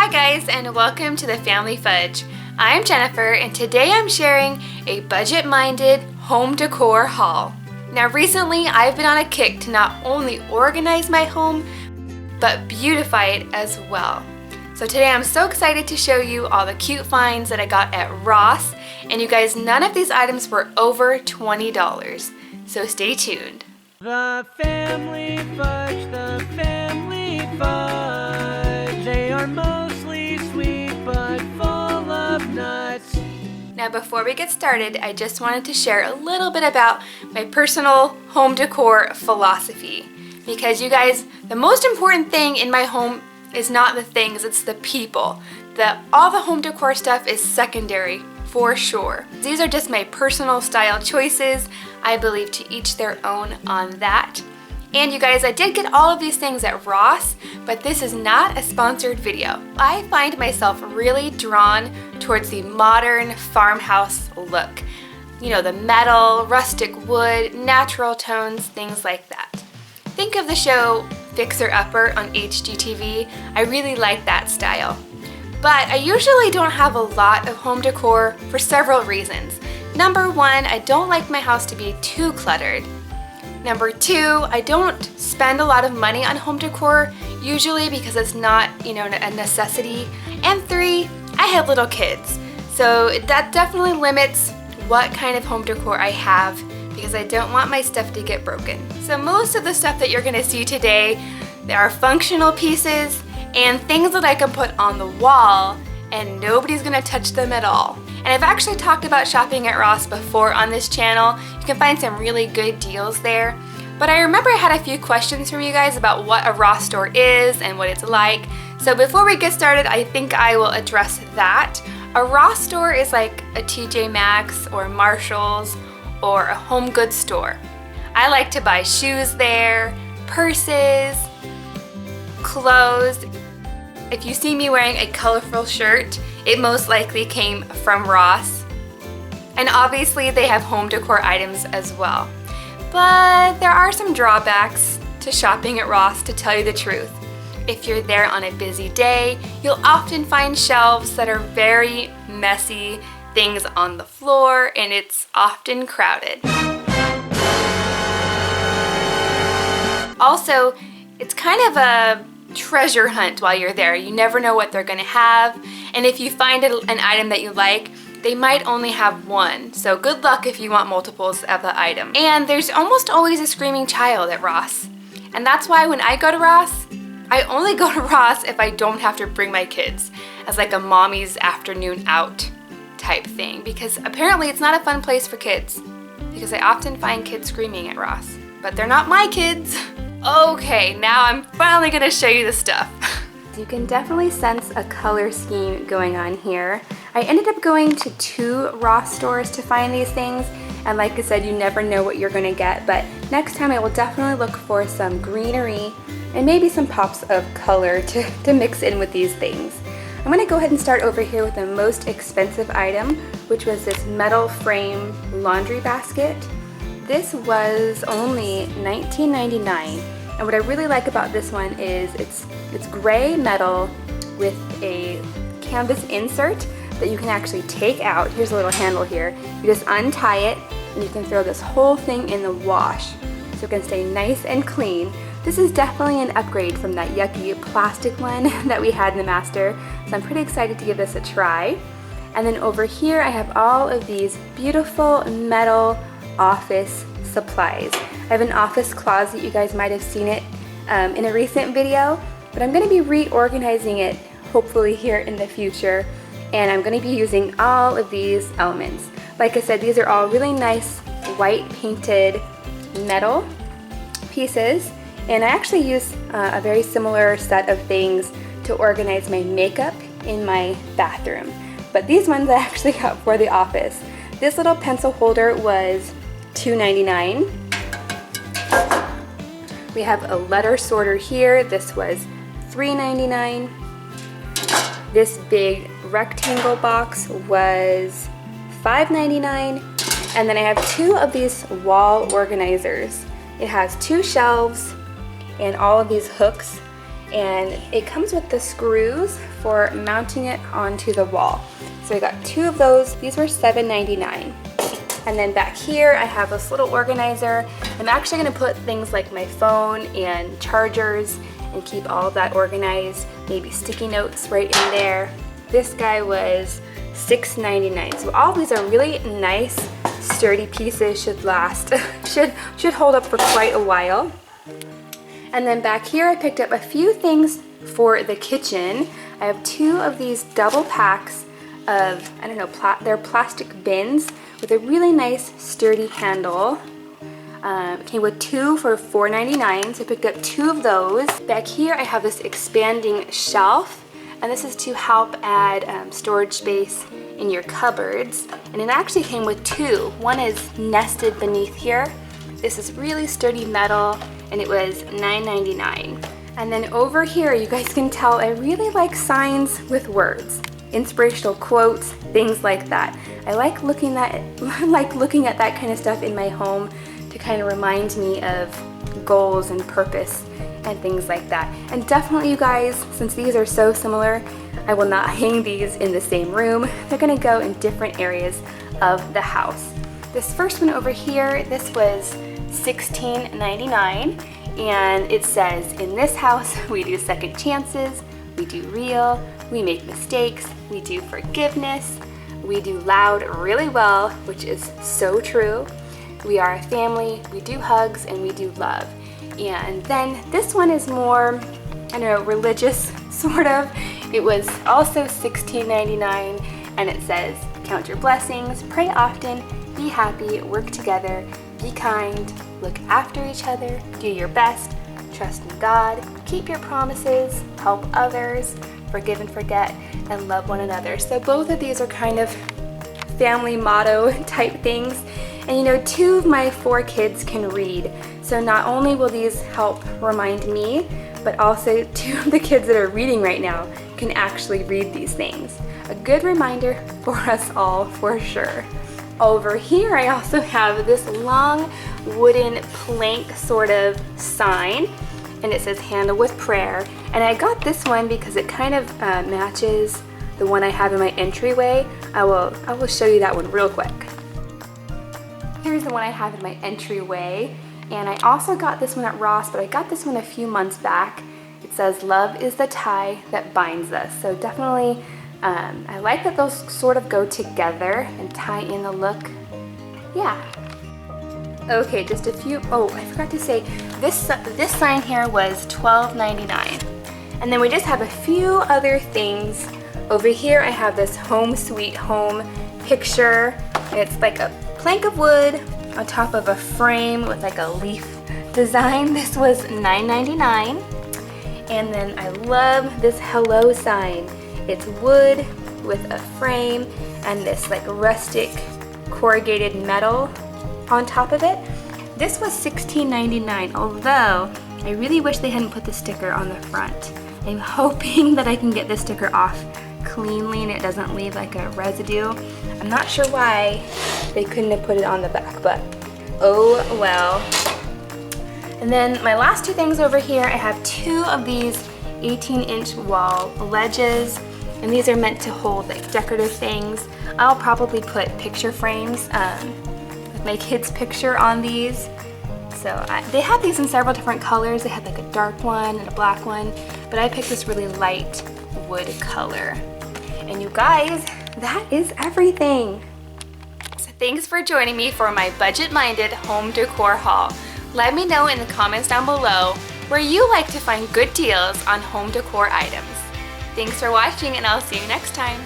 Hi guys, and welcome to the Family Fudge. I'm Jennifer, and today I'm sharing a budget-minded home decor haul. Now recently I've been on a kick to not only organize my home, but beautify it as well. So today I'm so excited to show you all the cute finds that I got at Ross, and you guys, none of these items were over $20, so stay tuned. The Family Fudge, the Family Fudge, they are mostly sweet but full of nuts. Now before we get started, I just wanted to share a little bit about my personal home decor philosophy. Because you guys, the most important thing in my home is not the things, it's the people. All the home decor stuff is secondary, for sure. These are just my personal style choices. I believe to each their own on that. And you guys, I did get all of these things at Ross, but this is not a sponsored video. I find myself really drawn towards the modern farmhouse look. You know, the metal, rustic wood, natural tones, things like that. Think of the show Fixer Upper on HGTV. I really like that style. But I usually don't have a lot of home decor for several reasons. Number one, I don't like my house to be too cluttered. Number two, I don't spend a lot of money on home decor, usually because it's not, a necessity. And three, I have little kids. So that definitely limits what kind of home decor I have, because I don't want my stuff to get broken. So most of the stuff that you're gonna see today, there are functional pieces and things that I can put on the wall and nobody's gonna touch them at all. And I've actually talked about shopping at Ross before on this channel. You can find some really good deals there. But I remember I had a few questions from you guys about what a Ross store is and what it's like. So before we get started, I think I will address that. A Ross store is like a TJ Maxx or Marshall's or a home goods store. I like to buy shoes there, purses, clothes. If you see me wearing a colorful shirt, it most likely came from Ross. And obviously they have home decor items as well. But there are some drawbacks to shopping at Ross, to tell you the truth. If you're there on a busy day, you'll often find shelves that are very messy, things on the floor, and it's often crowded. Also, it's kind of a treasure hunt while you're there. You never know what they're gonna have, and if you find an item that you like, they might only have one, so good luck if you want multiples of the item. And there's almost always a screaming child at Ross, and that's why when I go to Ross, I only go to Ross if I don't have to bring my kids as like a mommy's afternoon out type thing, because apparently it's not a fun place for kids, because I often find kids screaming at Ross, but they're not my kids. Okay, now I'm finally gonna show you the stuff. You can definitely sense a color scheme going on here. I ended up going to 2 Ross stores to find these things, and like I said, you never know what you're gonna get, but next time I will definitely look for some greenery and maybe some pops of color to mix in with these things. I'm gonna go ahead and start over here with the most expensive item, which was this metal frame laundry basket. This was only $19.99, and what I really like about this one is it's gray metal with a canvas insert that you can actually take out. Here's a little handle here. You just untie it and you can throw this whole thing in the wash so it can stay nice and clean. This is definitely an upgrade from that yucky plastic one that we had in the master, so I'm pretty excited to give this a try. And then over here I have all of these beautiful metal office supplies. I have an office closet. You guys might have seen it in a recent video, but I'm going to be reorganizing it hopefully here in the future, and I'm going to be using all of these elements. Like I said, these are all really nice white painted metal pieces, and I actually use a very similar set of things to organize my makeup in my bathroom, but these ones I actually got for the office. This little pencil holder was $2.99. We have a letter sorter here. This was $3.99. This big rectangle box was $5.99. And then I have 2 of these wall organizers. It has 2 shelves and all of these hooks, and it comes with the screws for mounting it onto the wall. So I got 2 of those. These were $7.99. And then back here I have this little organizer. I'm actually going to put things like my phone and chargers and keep all of that organized. Maybe sticky notes right in there. This guy was $6.99. So all of these are really nice, sturdy pieces. Should last, should hold up for quite a while. And then back here I picked up a few things for the kitchen. I have 2 of these double packs of, I don't know, they're plastic bins with a really nice sturdy handle. It came with 2 for $4.99, so I picked up 2 of those. Back here I have this expanding shelf, and this is to help add storage space in your cupboards. And it actually came with 2. One is nested beneath here. This is really sturdy metal, and it was $9.99. And then over here, you guys can tell I really like signs with words. Inspirational quotes, things like that. I like looking at that kind of stuff in my home to kind of remind me of goals and purpose and things like that. And definitely, you guys, since these are so similar, I will not hang these in the same room. They're gonna go in different areas of the house. This first one over here, this was $16.99, and it says, in this house, we do second chances, we do real, we make mistakes, we do forgiveness, we do loud really well, which is so true. We are a family, we do hugs, and we do love. And then this one is more, I don't know, religious, sort of. It was also $16.99, and it says, count your blessings, pray often, be happy, work together, be kind, look after each other, do your best, trust in God, keep your promises, help others, forgive and forget, and love one another. So both of these are kind of family motto type things. And you know, 2 of my 4 kids can read. So not only will these help remind me, but also 2 of the kids that are reading right now can actually read these things. A good reminder for us all, for sure. Over here, I also have this long wooden plank sort of sign, and it says handle with prayer. And I got this one because it kind of matches the one I have in my entryway. I will show you that one real quick. Here's the one I have in my entryway, and I also got this one at Ross, but I got this one a few months back. It says love is the tie that binds us. So definitely, I like that those sort of go together and tie in the look. Yeah. Okay, just a few, oh, I forgot to say, this sign here was $12.99. And then we just have a few other things. Over here I have this home sweet home picture. It's like a plank of wood on top of a frame with like a leaf design. This was $9.99. And then I love this hello sign. It's wood with a frame and this like rustic corrugated metal on top of it. This was $16.99, although I really wish they hadn't put the sticker on the front. I'm hoping that I can get this sticker off cleanly and it doesn't leave like a residue. I'm not sure why they couldn't have put it on the back, but oh well. And then my last 2 things over here, I have 2 of these 18-inch wall ledges, and these are meant to hold like decorative things. I'll probably put picture frames with my kid's picture on these. So they had these in several different colors. They had like a dark one and a black one, but I picked this really light wood color. And you guys, that is everything. So thanks for joining me for my budget-minded home decor haul. Let me know in the comments down below where you like to find good deals on home decor items. Thanks for watching, and I'll see you next time.